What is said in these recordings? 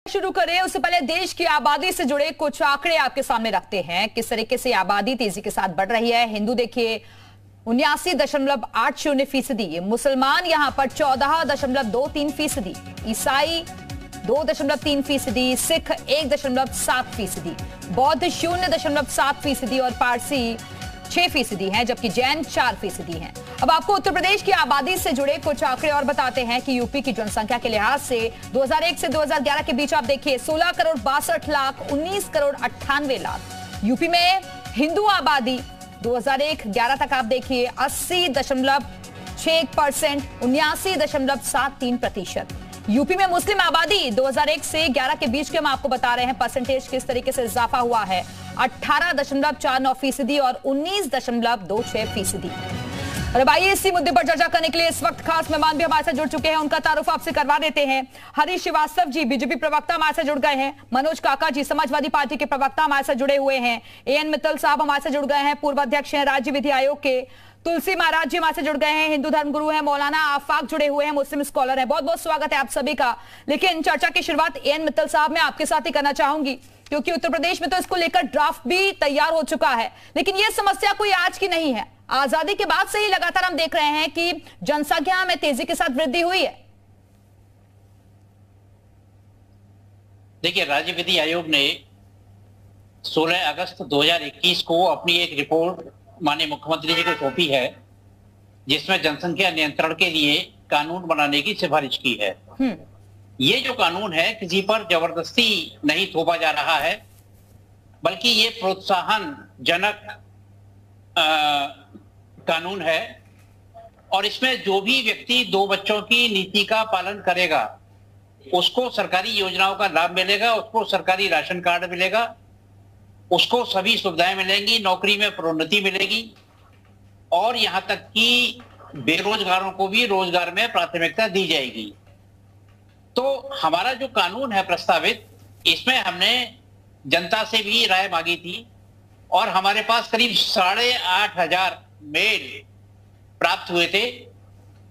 शुरू करें उससे पहले देश की आबादी से जुड़े कुछ आंकड़े आपके सामने रखते हैं। किस तरीके से आबादी तेजी के साथ बढ़ रही है। हिंदू देखिए 79.80%, मुसलमान यहां पर 14.23%, ईसाई 2.3%, सिख 1.7%, बौद्ध 0.7% और पारसी 6% हैं, जबकि जैन 4% हैं। अब आपको उत्तर प्रदेश की आबादी से जुड़े कुछ आंकड़े और बताते हैं कि यूपी की जनसंख्या के लिहाज से 2001 से 2011 के बीच आप देखिए 16 करोड़ 62 लाख, 19 करोड़ 98 लाख। यूपी में हिंदू आबादी 2001-11 तक आप देखिए 80.61%, 79.73%। यूपी में मुस्लिम आबादी 2001 से 11 के बीच के हम आपको बता रहे हैं परसेंटेज किस तरीके से इजाफा हुआ है, 18.49% और 19.26%। और अब आइए इसी मुद्दे पर चर्चा करने के लिए इस वक्त खास मेहमान भी हमारे साथ जुड़ चुके हैं। उनका तारुफ आपसे करवा देते हैं। हरीश श्रीवास्तव जी बीजेपी प्रवक्ता हमारे साथ जुड़ गए हैं। मनोज काका जी समाजवादी पार्टी के प्रवक्ता हमारे साथ जुड़े हुए हैं। एएन मित्तल साहब हमारे साथ जुड़ गए हैं, पूर्व अध्यक्ष हैं राज्य विधि आयोग के। तुलसी महाराज जी हमारे से जुड़ गए हैं, हिंदू धर्म गुरु हैं। मौलाना आफाक जुड़े हुए हैं, मुस्लिम स्कॉलर हैं। बहुत बहुत स्वागत है आप सभी का। लेकिन चर्चा की शुरुआत एएन मित्तल साहब मैं आपके साथ ही करना चाहूंगी, क्योंकि उत्तर प्रदेश में तो इसको लेकर ड्राफ्ट भी तैयार हो चुका है। लेकिन यह समस्या कोई आज की नहीं है। आजादी के बाद से ही लगातार हम देख रहे हैं कि जनसंख्या में तेजी के साथ वृद्धि हुई है। देखिए, राज्य विधि आयोग ने 16 अगस्त 2021 को अपनी एक रिपोर्ट माननीय मुख्यमंत्री जी को सौंपी है, जिसमें जनसंख्या नियंत्रण के लिए कानून बनाने की सिफारिश की है। ये जो कानून है किसी पर जबरदस्ती नहीं थोपा जा रहा है, बल्कि ये प्रोत्साहन जनक कानून है। और इसमें जो भी व्यक्ति 2 बच्चों की नीति का पालन करेगा उसको सरकारी योजनाओं का लाभ मिलेगा, उसको सरकारी राशन कार्ड मिलेगा, उसको सभी सुविधाएं मिलेंगी, नौकरी में प्रोन्नति मिलेगी और यहां तक कि बेरोजगारों को भी रोजगार में प्राथमिकता दी जाएगी। तो हमारा जो कानून है प्रस्तावित, इसमें हमने जनता से भी राय मांगी थी और हमारे पास करीब 8,500 मेल प्राप्त हुए थे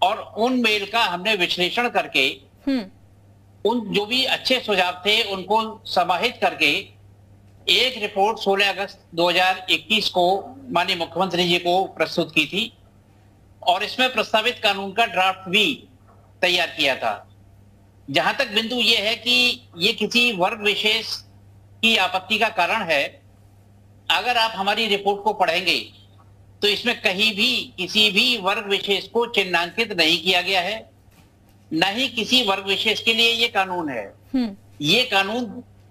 और उन मेल का हमने विश्लेषण करके उन जो भी अच्छे सुझाव थे उनको समाहित करके एक रिपोर्ट 16 अगस्त 2021 को माननीय मुख्यमंत्री जी को प्रस्तुत की थी और इसमें प्रस्तावित कानून का ड्राफ्ट भी तैयार किया था। जहां तक बिंदु यह है कि यह किसी वर्ग विशेष की आपत्ति का कारण है, अगर आप हमारी रिपोर्ट को पढ़ेंगे तो इसमें कहीं भी किसी भी वर्ग विशेष को चिन्हांकित नहीं किया गया है, न ही किसी वर्ग विशेष के लिए ये कानून है। ये कानून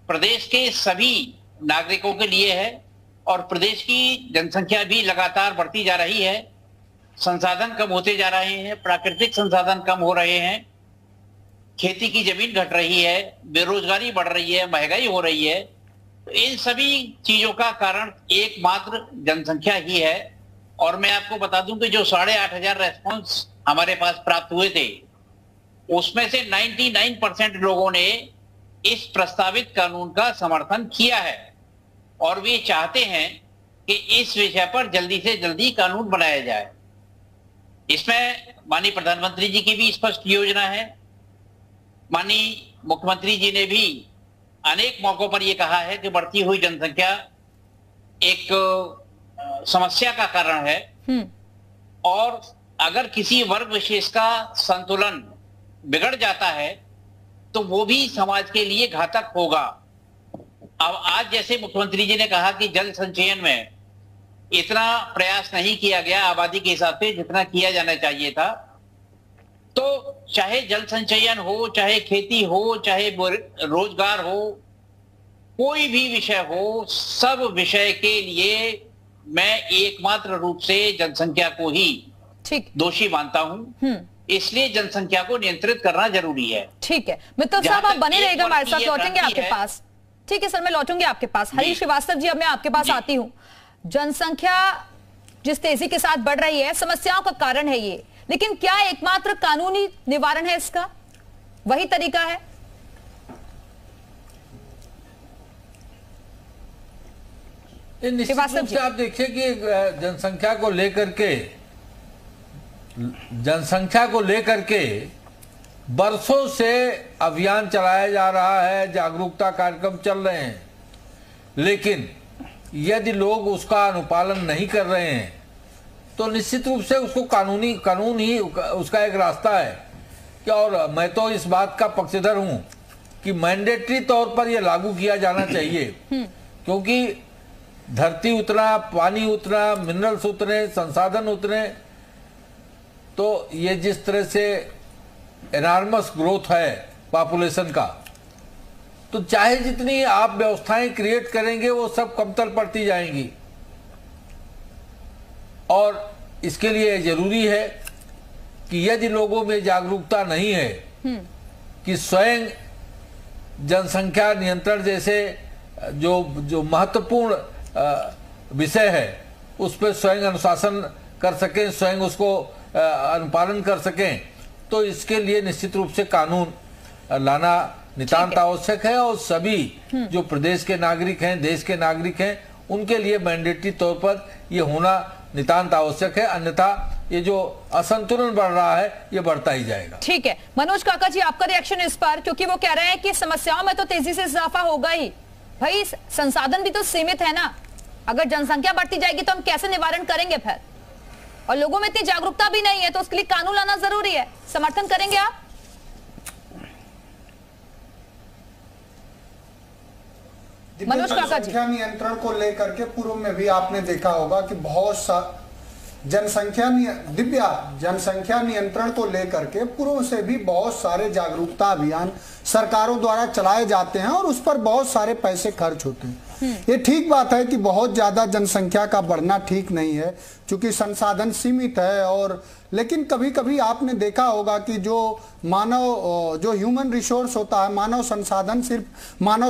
प्रदेश के सभी नागरिकों के लिए है और प्रदेश की जनसंख्या भी लगातार बढ़ती जा रही है, संसाधन कम होते जा रहे हैं, प्राकृतिक संसाधन कम हो रहे हैं, खेती की जमीन घट रही है, बेरोजगारी बढ़ रही है, महंगाई हो रही है। इन सभी चीजों का कारण एकमात्र जनसंख्या ही है। और मैं आपको बता दूं कि जो 8,500 रेस्पॉन्स हमारे पास प्राप्त हुए थे, उसमें से 99% लोगों ने इस प्रस्तावित कानून का समर्थन किया है और वे चाहते हैं कि इस विषय पर जल्दी से जल्दी कानून बनाया जाए। इसमें माननीय प्रधानमंत्री जी की भी स्पष्ट योजना है। माननीय मुख्यमंत्री जी ने भी अनेक मौकों पर यह कहा है कि बढ़ती हुई जनसंख्या एक समस्या का कारण है और अगर किसी वर्ग विशेष का संतुलन बिगड़ जाता है तो वो भी समाज के लिए घातक होगा। अब आज जैसे मुख्यमंत्री जी ने कहा कि जल संचयन में इतना प्रयास नहीं किया गया आबादी के हिसाब से जितना किया जाना चाहिए था, तो चाहे जल संचयन हो, चाहे खेती हो, चाहे रोजगार हो, कोई भी विषय हो, सब विषय के लिए मैं एकमात्र रूप से जनसंख्या को ही दोषी मानता हूं। इसलिए जनसंख्या को नियंत्रित करना जरूरी है। ठीक है मित्तल साहब, आप बने रहेगा हमारे साथ, लौटेंगे आपके पास। ठीक है सर, मैं लौटूंगी आपके पास। हरीश श्रीवास्तव जी, अब मैं आपके पास आती हूँ। जनसंख्या जिस तेजी के साथ बढ़ रही है, समस्याओं का कारण है ये, लेकिन क्या एकमात्र कानूनी निवारण है इसका? वही तरीका है? निश्चित रूप से आप देखिए कि जनसंख्या को लेकर के बरसों से अभियान चलाया जा रहा है, जागरूकता कार्यक्रम चल रहे हैं, लेकिन यदि लोग उसका अनुपालन नहीं कर रहे हैं तो निश्चित रूप से उसको कानून ही उसका एक रास्ता है कि, और मैं तो इस बात का पक्षधर हूं कि मैंडेटरी तौर पर यह लागू किया जाना चाहिए, क्योंकि धरती उतना, पानी उतना, मिनरल्स उतने, संसाधन उतने, तो ये जिस तरह से एनॉर्मस ग्रोथ है पॉपुलेशन का, तो चाहे जितनी आप व्यवस्थाएं क्रिएट करेंगे वो सब कमतर पड़ती जाएंगी। और इसके लिए जरूरी है कि यदि लोगों में जागरूकता नहीं है कि स्वयं जनसंख्या नियंत्रण जैसे जो महत्वपूर्ण विषय है उस पर स्वयं अनुशासन कर सकें, स्वयं उसको अनुपालन कर सकें, तो इसके लिए निश्चित रूप से कानून लाना नितांत आवश्यक है। और सभी जो प्रदेश के नागरिक हैं, देश के नागरिक हैं, उनके लिए मैंडेटरी तौर पर यह होना नितांत आवश्यक है, अन्यथा ये जो असंतुलन बढ़ रहा है ये बढ़ता ही जाएगा। ठीक है, मनोज काका जी आपका रिएक्शन इस पर, क्योंकि वो कह रहे हैं कि समस्याओं में तो तेजी से इजाफा होगा ही, भाई संसाधन भी तो सीमित है ना, अगर जनसंख्या बढ़ती जाएगी तो हम कैसे निवारण करेंगे फिर, और लोगों में इतनी जागरूकता भी नहीं है, तो उसके लिए कानून लाना जरूरी है। समर्थन करेंगे आप? मनोज काका जी, जनसंख्या नियंत्रण को लेकर के पूर्व में भी आपने देखा होगा कि बहुत सा जनसंख्या नियंत्रण को लेकर के पूर्व से भी बहुत सारे जागरूकता अभियान सरकारों द्वारा चलाए जाते हैं और उस पर बहुत सारे पैसे खर्च होते हैं। ये ठीक बात है कि बहुत ज्यादा जनसंख्या का बढ़ना ठीक नहीं है, क्योंकि संसाधन सीमित है, और लेकिन कभी कभी आपने देखा होगा कि जो ह्यूमन रिसोर्स होता है, मानव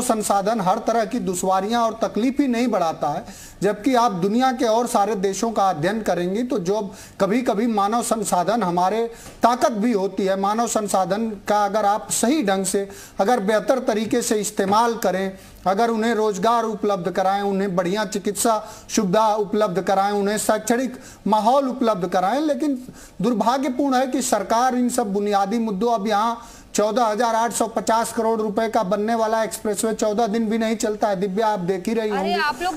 संसाधन हर तरह की दुश्वारियां और तकलीफ ही नहीं बढ़ाता है। जबकि आप दुनिया के और सारे देशों का अध्ययन करेंगे तो जो कभी कभी मानव संसाधन हमारे ताकत भी होती है। मानव संसाधन का अगर आप सही ढंग से, अगर बेहतर तरीके से इस्तेमाल करें, अगर उन्हें रोजगार उपलब्ध कराएं, उन्हें बढ़िया चिकित्सा सुविधा उपलब्ध कराएं, उन्हें शैक्षणिक माहौल उपलब्ध कराएं, लेकिन दुर्भाग्यपूर्ण है कि सरकार इन सब बुनियादी मुद्दों, अब यहाँ 14,850 करोड़ रुपए का बनने वाला एक्सप्रेसवे 14 दिन भी नहीं चलता है। दिव्या, आप देख ही रही होंगी,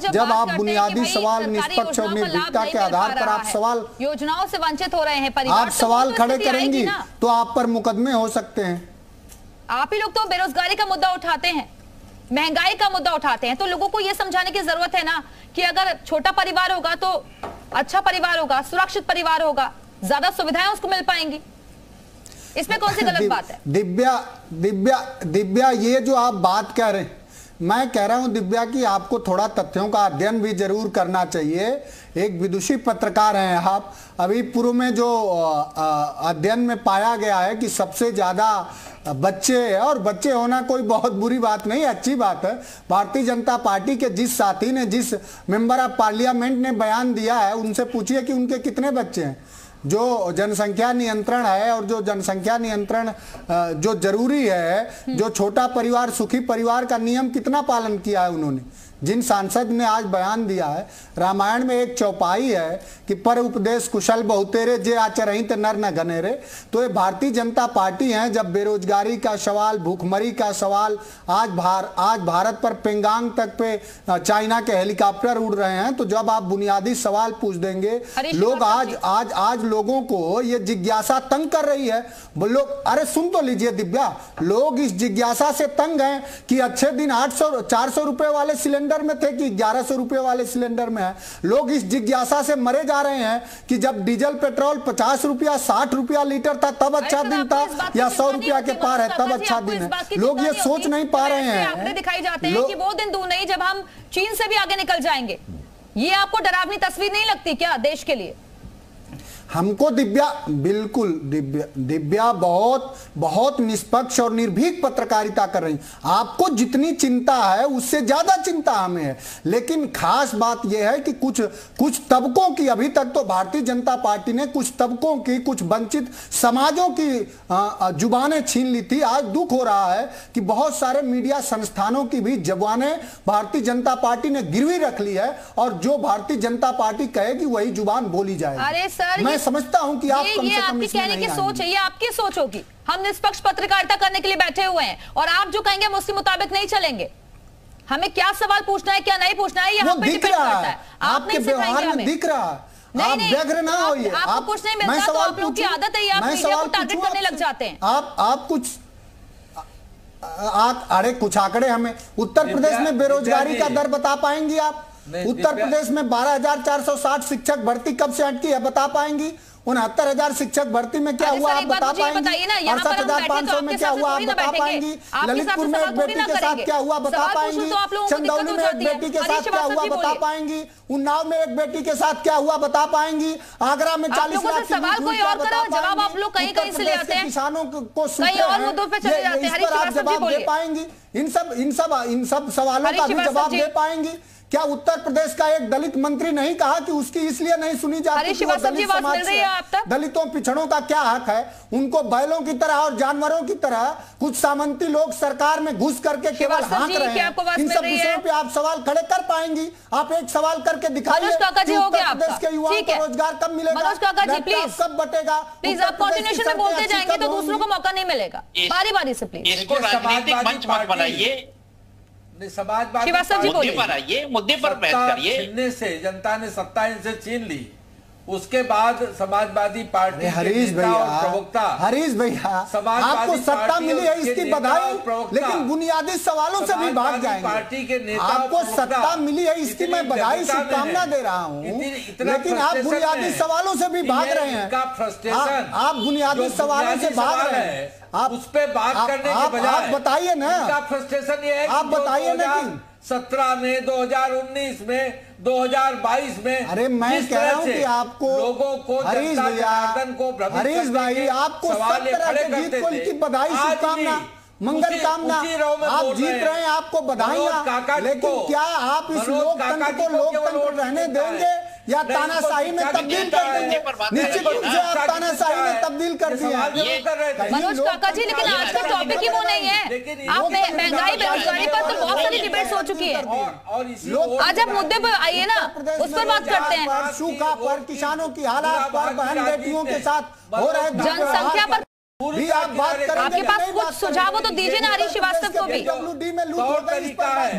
जब आप बुनियादी सवाल निष्पक्ष और निर्भीकता के आधार पर आप सवाल योजनाओं से वंचित हो रहे हैं परिवार, आप सवाल खड़े करेंगी तो आप पर मुकदमे हो सकते हैं। आप ही लोग तो बेरोजगारी का मुद्दा उठाते हैं, महंगाई का मुद्दा उठाते हैं, तो लोगों को यह समझाने की जरूरत है ना कि अगर छोटा परिवार होगा तो अच्छा परिवार होगा, सुरक्षित परिवार होगा, ज्यादा सुविधाएं उसको मिल पाएंगी। इसमें कौन सी गलत बात है? दिव्या, ये जो आप बात कह रहे हैं, मैं कह रहा हूं दिव्या कि आपको थोड़ा तथ्यों का अध्ययन भी जरूर करना चाहिए। एक विदुषी पत्रकार हैं आप। अभी पूर्व में जो अध्ययन में पाया गया है कि सबसे ज्यादा बच्चे, और बच्चे होना कोई बहुत बुरी बात नहीं, अच्छी बात है। भारतीय जनता पार्टी के जिस साथी ने, जिस मेंबर ऑफ पार्लियामेंट ने बयान दिया है, उनसे पूछिए कि उनके कितने बच्चे हैं। जो जनसंख्या नियंत्रण है और जो जनसंख्या नियंत्रण जो जरूरी है, जो छोटा परिवार सुखी परिवार का नियम कितना पालन किया है उन्होंने। जिन सांसद ने आज बयान दिया है, रामायण में एक चौपाई है कि पर उपदेश कुशल बहुतेरे जे आचरहि ते नर न घनेरे। तो ये भारतीय जनता पार्टी है। जब बेरोजगारी का सवाल, भूखमरी का सवाल, आज भारत पर पेंगांग तक पे चाइना के हेलीकॉप्टर उड़ रहे हैं, तो जब आप बुनियादी सवाल पूछ देंगे, लोग आज लोगों को ये जिज्ञासा तंग कर रही है। लोग, अरे सुन तो लीजिए दिव्या, लोग इस जिज्ञासा से तंग हैं कि अच्छे दिन 400 रुपए वाले सिलेंडर में थे कि 1100 रुपए वाले सिलेंडर में है। लोग इस जिज्ञासा से मरे जा रहे हैं कि जब डीजल पेट्रोल 50 रुपया 60 रुपया लीटर था तब अच्छा दिन था, या 100 रुपया के पार है तब अच्छा दिन है। लोग ये सोच नहीं पा रहे हैं। दिखाई जाते हैं कि वो दिन दूर नहीं जब हम चीन से भी आगे निकल जाएंगे। ये आपको डरावनी तस्वीर नहीं लगती क्या देश के लिए? हमको दिव्या, बिल्कुल दिव्या बहुत निष्पक्ष और निर्भीक पत्रकारिता कर रही। आपको जितनी चिंता है उससे ज्यादा चिंता हमें है। लेकिन खास बात यह है कि कुछ तबकों की, अभी तक तो भारतीय जनता पार्टी ने कुछ तबकों की, कुछ वंचित समाजों की जुबानें छीन ली थी। आज दुख हो रहा है कि बहुत सारे मीडिया संस्थानों की भी जुबानें भारतीय जनता पार्टी ने गिरवी रख ली है, और जो भारतीय जनता पार्टी कहेगी वही जुबान बोली जाएगी। अरे सर, मैं समझता हूं कि आप कम ये से कम आपकी इसमें कहने नहीं की सोच आएंगे। है, ये आपकी सोच होगी। हम निष्पक्ष पत्रकारिता करने के लिए बैठे हुए हैं और आप जो कहेंगे हम उसके मुताबिक नहीं चलेंगे। हमें क्या सवाल पूछना है क्या नहीं पूछना है यहाँ वो पे दिख डिपेंड रहा करता है, है। आप आपके नहीं सिखाएंगे व्यवहार में हमें। दिख रहा है। नहीं, आप नहीं, व्यग्र ना होइए। आपको कुछ नहीं मैं मिलता तो सवाल आप लोगों की पूछूं? आदत है ये, आप मैं मीडिया को सवाल टारगेट पूछूं करने लग आपसे? जाते हैं। आप कुछ अरे कुछ आंकड़े हमें उत्तर प्रदेश में बेरोजगारी का दर बता पाएंगी आप? उत्तर प्रदेश में 12,460 शिक्षक भर्ती कब से अटकी है बता पाएंगी? 69,000 शिक्षक भर्ती में क्या अरे हुआ सर, आप एक बात बता मुझे ये पाएंगी? बताइए ना, यहाँ पर हम बैठे तो 68,500 में आपके क्या साथ हुआ आप थोड़ी ना बता बैठेंगे। पाएंगी? आपके ललितपुर साथ में सवाल एक थोड़ी बेटी ना के साथ करेंगे। क्या हुआ बता सवाल पूछूं पाएंगी? तो आप लोगों को चंदौली दिक्कत में हो एक जाती है। बेटी के हरीश साथ क्या श्रीवास्तव हुआ जी बता बोलिए। पाएंगी? उन्नाव में एक बेटी के साथ क्या हुआ बता पाएंगी? आगरा में 40 लोगों से लाख की सवाल लूट हुई, कोई क्या और बता करो, जवाब पाएंगी? आप लोग कहीं उत्तर कहीं से ले प्रदेश आते के हैं। किसानों को कहीं और मुद्दों पे चले जाते हैं। इस हरीश पर आप श्रीवास्तव जी जवाब दे बोलिए। पाएंगी? इन सब सवालों हरीश का भी श्रीवास्तव जवाब जी। दे पाएंगी? क्या उत्तर प्रदेश का एक दलित मंत्री नहीं कहा कि उसकी इसलिए नहीं सुनी जाती हरीश कि वो श्रीवास्तव जी, दलित आवाज समाज मिल रही से है आप तक? दलितों पिछड़ों का क्या हक है? उनको बैलों की तरह और जानवरों की तरह कुछ सामंती लोग सरकार में घुस करके केवल श्रीवास्तव हाँक जी, रहे क्या हैं। आपको आवाज इन मिल सब रही है? विषयों पे आप सवाल खड़े कर पाएंगी? आप एक सवाल करके दिखाइए मनोज काका जी, कि हो उत्तर गया प्रदेश आपका। के युवाओं ठीक को है। रोजगार कब मिलेगा? मनोज काका जी, लैपटॉप प्लीज। कब बटेगा? प्लीज उत्तर आप प्रदेश की कॉन्टिन्यूशन में सड़कें बोलते अच्छी जाएंगे कब तो दूसरों होंगी? को मौका नहीं मिलेगा। बारी बारी से प्लीज। इसको देखिए, राजनीतिक समाजवादी मंच मत पार्टी- बनाइए, समाजवादी श्रीवास्तव जी मुद्दे बोलिए। पर आइए, मुद्दे पर बहस सत्ता करिए। छीनने से जनता ने सत्ता इनसे छीन ली, उसके बाद समाजवादी पार्टी के हरीश नेता और भैया, प्रवक्ता हरीश भैया, समाजवादी आपको सत्ता पार्टी मिली और है उसके इसकी नेता बधाई, और प्रवक्ता लेकिन बुनियादी सवालों से भी भाग समाजवादी पार्टी के जाएंगे। नेता और आपको प्रवक्ता सत्ता मिली है इसकी इतनी मैं बधाई व्यग्रता में शुभकामना है, दे रहा हूँ, इतना लेकिन आप frustration बुनियादी में है सवालों से भी कि भाग ये रहे हैं। इनका frustration आप बुनियादी जो सवालों से बुनियादी भाग सवाल रहे है, हैं। आप उस पे बात करने के बजाय आप बताइए ना, इनका फ्रस्ट्रेशन ये है कि आप बताइए ना कि 2017 में, 2019 में, 2022 में अरे मैं जिस कह रहा हूं तरह कि से आपको लोगों को हरीश जनता भैया, जनार्दन को भ्रमित हरीश करने भाई, के आपको सब सवाल ये तरह खड़े के जीत करते को थे। इनकी बधाई आज शुभकामना भी मंगल उसी- कामना, उसी राह में आप बोल जीत रहे हैं, आपको बधाइयां, लेकिन क्या आप इस लोकतंत्र को लोकतंत्र रहने देंगे या तानाशाही में तब्दील कर देंगे? निश्चित रूप से आप तानाशाही में तब्दील कर दिए हैं। मनोज काका जी, लेकिन आज का टॉपिक ही वो नहीं है। आप महंगाई बेरोजगारी पर तो बहुत सारी डिबेट्स हो चुकी है। आज आप मुद्दे पर आइए ना, उस पर बात करते हैं। सूखा पर, किसानों की हालात पर, बहन बेटियों के साथ हो रहे जनसंख्या पर भी आप बात करेंगे? आपके पास कुछ सुझाव हो तो दीजिए ना हरीश श्रीवास्तव को भी।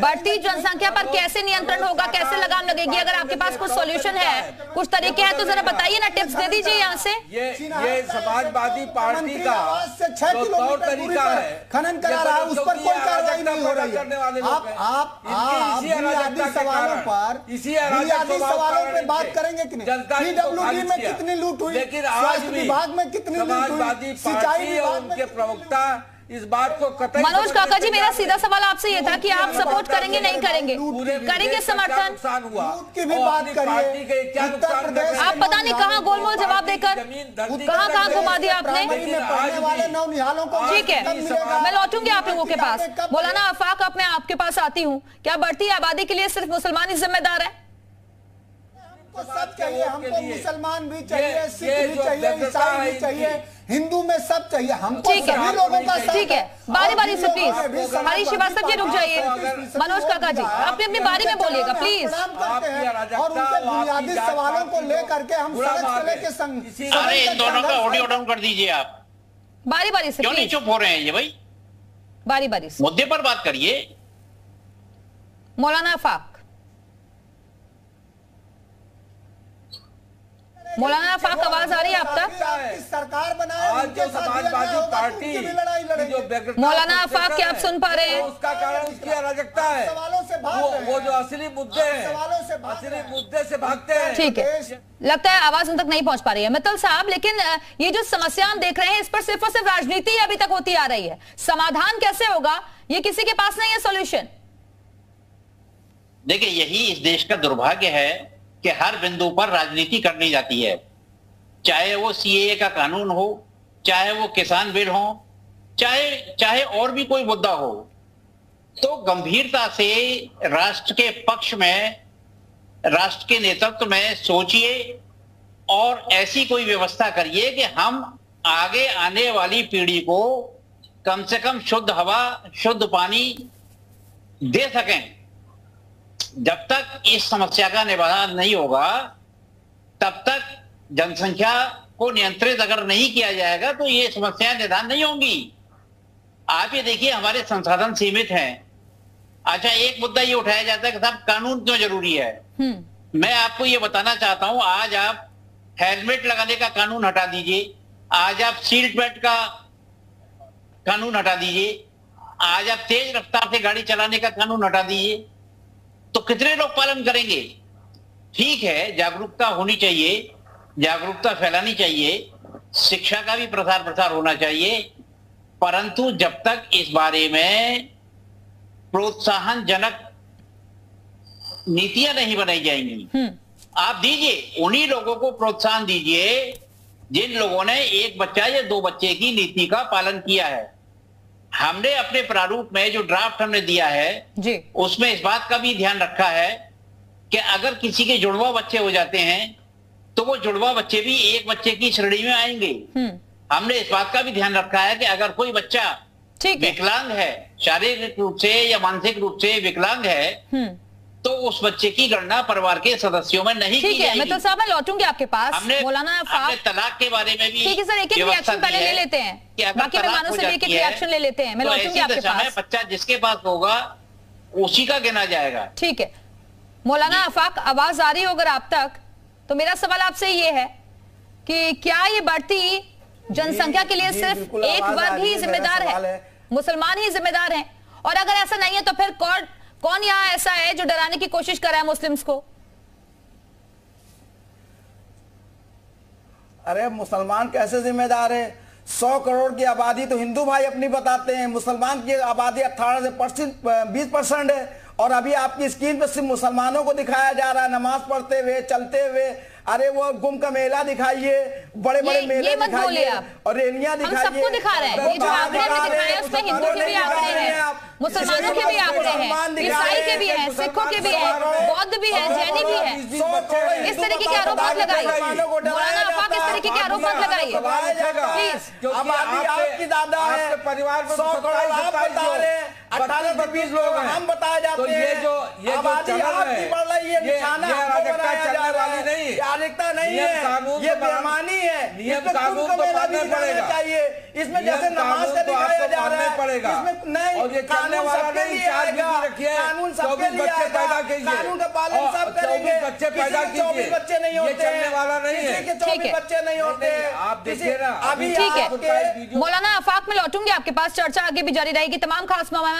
बढ़ती जनसंख्या पर कैसे नियंत्रण होगा, कैसे लगाम लगेगी? अगर आपके पास कुछ सॉल्यूशन है, कुछ तरीके हैं तो जरा बताइए ना, टिप्स दे दीजिए यहाँ से। ये समाजवादी पार्टी का से 6 जो तौर किलोमीटर दूरी तरीका पर है, खनन करा रहा है, उस पर कोई कार्रवाई नहीं हो रही करने है। वाले लोग हैं। आप इनकी इसी बुनियादी अराजकता के सवालों कारण, पर इसी अराजक बुनियादी स्वभाव सवालों पे कारण बात इनके करेंगे कि नहीं? जनता ने PWD में किया। कितनी लूट हुई, लेकिन आज स्वास्थ्य भी विभाग में कितनी लूट समाजवादी हुई, सिंचाई पार्टी और विभाग में उनके प्रवक्ता इस बात को कतई मनोज काका जी, मेरा समझते सीधा सवाल आपसे ये था कि आप सपोर्ट करेंगे नहीं करेंगे, पूरे करेंगे देश का क्या समर्थन? नुकसान हुआ लूट की भी और बात अपनी करिए। पार्टी के क्या उत्तर नुकसान प्रदेश कर रहे आप हैं? पता नहीं कहाँ गोलमोल जवाब देकर कहाँ घुमा दिया आपने। प्राइमरी में पढ़ने वाले नौनिहालों को ठीक है, कब मिलेगा? मैं लौटूंगी आप लोगों के पास। मौलाना आफाक, अब मैं आपके पास आती हूँ। क्या बढ़ती आबादी के लिए सिर्फ मुसलमान ही जिम्मेदार है? हमको सब चाहिए, हमको मुसलमान भी चाहिए, ये सिख भी जो चाहिए, व्यग्रता ईसाई है भी इनकी। चाहिए, हिंदू में सब चाहिए। हमको ठीक है, सभी लोगों का साथ ठीक है, बारी बारी से प्लीज। समाजवादी हरीश श्रीवास्तव जी रुक जाइए। पार्टी मनोज काका जी, अपनी अपनी बारी में बोलिएगा प्लीज। प्रणाम करते हैं और उनके बुनियादी सवालों को लेकर के हम सड़क से लेके संग अरे इन दोनों का ऑडियो डाउन कर दीजिए आप। बारी बारी से क्यों नहीं प्लीज, चुप हो रहे हैं ये भाई? बारी बारी से। मुद्दे पर बात करिए। मौलाना आफाक, मौलाना आफाक, आवाज आ रही है आप तक? सरकार बनाए, आज उनके जो साथ समाजवादी लड़ना होगा, पार्टी उनकी भी लड़ाई की लड़ेंगे। जो व्यग्रता मौलाना और आफाक, क्या आप frustration सुन पा रहे हैं? है, उसका कारण उसकी अराजकता है। सवालों से भाग रहे हैं। वो जो असली मुद्दे हैं, सवालों से भाग असली रहे हैं। मुद्दे से भागते हैं। ठीक है, लगता है आवाज उन तक नहीं पहुंच पा रही है मित्तल साहब, लेकिन ये जो समस्या हम देख रहे हैं, इस पर सिर्फ और सिर्फ राजनीति अभी तक होती आ रही है। समाधान कैसे होगा, ये किसी के पास नहीं है सॉल्यूशन। देखिए, यही इस देश का दुर्भाग्य है कि हर बिंदु पर राजनीति करनी जाती है। चाहे वो सीएए का कानून हो, चाहे वो किसान बिल हो, चाहे और भी कोई मुद्दा हो, तो गंभीरता से राष्ट्र के पक्ष में, राष्ट्र के नेतृत्व में सोचिए और ऐसी कोई व्यवस्था करिए कि हम आगे आने वाली पीढ़ी को कम से कम शुद्ध हवा, शुद्ध पानी दे सकें। जब तक इस समस्या का निवारण नहीं होगा, तब तक जनसंख्या को नियंत्रित अगर नहीं किया जाएगा तो ये समस्याएं निदान नहीं होंगी। आप ये देखिए, हमारे संसाधन सीमित हैं। अच्छा, एक मुद्दा ये उठाया जाता है कि साहब कानून क्यों जरूरी है। मैं आपको ये बताना चाहता हूं, आज आप हेलमेट लगाने का कानून हटा दीजिए, आज आप सीट बेल्ट का कानून हटा दीजिए, आज आप तेज रफ्तार से गाड़ी चलाने का कानून हटा दीजिए, तो कितने लोग पालन करेंगे। ठीक है, जागरूकता होनी चाहिए, जागरूकता फैलानी चाहिए, शिक्षा का भी प्रसार प्रसार होना चाहिए, परंतु जब तक इस बारे में प्रोत्साहन जनक नीतियां नहीं बनाई जाएंगी, आप दीजिए, उन्हीं लोगों को प्रोत्साहन दीजिए जिन लोगों ने एक बच्चा या दो बच्चे की नीति का पालन किया है। हमने अपने प्रारूप में जो ड्राफ्ट हमने दिया है जी, उसमें इस बात का भी ध्यान रखा है कि अगर किसी के जुड़वा बच्चे हो जाते हैं तो वो जुड़वा बच्चे भी एक बच्चे की श्रेणी में आएंगे। हमने इस बात का भी ध्यान रखा है कि अगर कोई बच्चा विकलांग है, शारीरिक रूप से या मानसिक रूप से विकलांग है, तो उस बच्चे की गणना परिवार के सदस्यों में नहीं की जाएगी। मित्तल साहब, मैं लौटूंगी आपके पास। मौलाना हमने तलाक के बारे में भी ठीक है सर, एक एक रिएक्शन पहले ले लेते हैं, बाकी मेहमानों से भी एक एक रिएक्शन ले लेते हैं। मैं लौटूंगी आपके पास। बच्चा जिसके पास होगा उसी का गिना जाएगा। ठीक है मौलाना आफाक, आवाज आ रही हो अगर आप तक, तो मेरा सवाल आपसे ये है कि क्या ये बढ़ती जनसंख्या के लिए सिर्फ एक वर्ग ही जिम्मेदार है, मुसलमान ही जिम्मेदार हैं? और अगर ऐसा नहीं है तो फिर कौन यहाँ ऐसा है जो डराने की कोशिश कर रहा है मुस्लिम्स को? अरे मुसलमान कैसे जिम्मेदार है? 100 करोड़ की आबादी तो हिंदू भाई अपनी बताते हैं, मुसलमान की आबादी 18 से 20% है। और अभी आपकी स्क्रीन पर सिर्फ मुसलमानों को दिखाया जा रहा है नमाज पढ़ते हुए, चलते हुए। अरे वो कुंभ का मेला दिखाइए, बड़े बड़े मेले दिखाइए और रैलियां दिखाइए। हम सबको दिखा रहे हैं, ये जो आंकड़े में दिखाए हैं उसमें हिंदू के भी आंकड़े हैं, मुसलमानों के भी आंकड़े हैं, ईसाई के भी हैं, सिखों के भी हैं, बौद्ध भी है, जैनी भी है। इस तरीके के आरोप मत लगाइए मौलाना आफाक, इस तरीके के आरोप मत लगाइए प्लीज। आबादी आपकी दादा है, परिवार में 100 करोड़ आप बता रहे हैं, 18 से 20 लोग हम बताए जाते हैं। ये आबादी आपकी बढ़ रही है, निशाना आपको बनाया जा रहा है। नागरिकता नहीं है, ये बेईमानी है। नियम कानून तो मानना पड़ेगा चाहिए। इसमें जैसे नमाज का दिखाया जा रहा है, इसमें नहीं, और ये चलने वाला नहीं। कानून सबके लिए आएगा, कानून का पालन सब करेंगे। 24 बच्चे पैदा कीजिए, 24 बच्चे नहीं होते, चलने वाला नहीं है। 24 बच्चे नहीं होते। आप देखिए ना, ठीक है मौलाना आफाक, में लौटूंगी आपके पास, चर्चा आगे भी जारी रहेगी। तमाम खास मेहमान